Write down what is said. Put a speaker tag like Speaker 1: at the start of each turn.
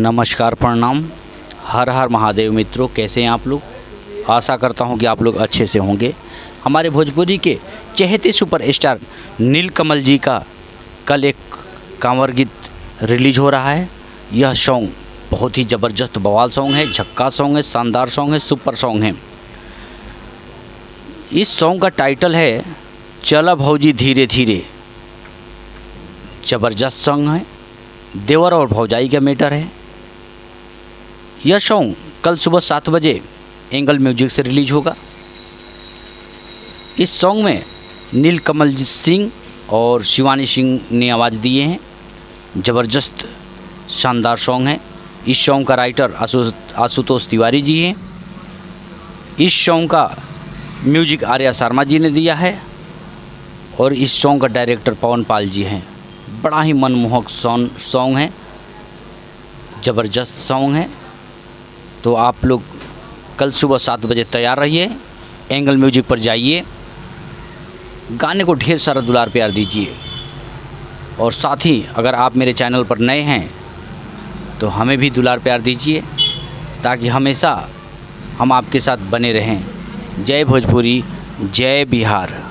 Speaker 1: नमस्कार, प्रणाम, हर हर महादेव। मित्रों, कैसे हैं आप लोग? आशा करता हूं कि आप लोग अच्छे से होंगे। हमारे भोजपुरी के चहेते सुपरस्टार नीलकमल जी का कल एक कांवर गीत रिलीज हो रहा है। यह सॉन्ग बहुत ही ज़बरदस्त बवाल सॉन्ग है, झक्का सॉन्ग है, शानदार सॉन्ग है, सुपर सॉन्ग है। इस सॉन्ग का टाइटल है चला भौजी धीरे धीरे। ज़बरदस्त सॉन्ग है, देवर और भौजाई का मैटर है। यह सॉन्ग कल सुबह 7 बजे एंगल म्यूजिक से रिलीज होगा। इस सॉन्ग में नीलकमल सिंह और शिवानी सिंह ने आवाज़ दिए हैं। ज़बरदस्त शानदार सॉन्ग है। इस सॉन्ग का राइटर आशुतोष तिवारी जी हैं। इस सॉन्ग का म्यूजिक आर्या शर्मा जी ने दिया है और इस सॉन्ग का डायरेक्टर पवन पाल जी हैं। बड़ा ही मनमोहक सॉन्ग है, ज़बरदस्त सॉन्ग है। तो आप लोग कल सुबह 7 बजे तैयार रहिए, एंगल म्यूजिक पर जाइए, गाने को ढेर सारा दुलार प्यार दीजिए। और साथ ही अगर आप मेरे चैनल पर नए हैं तो हमें भी दुलार प्यार दीजिए, ताकि हमेशा हम आपके साथ बने रहें। जय भोजपुरी, जय बिहार।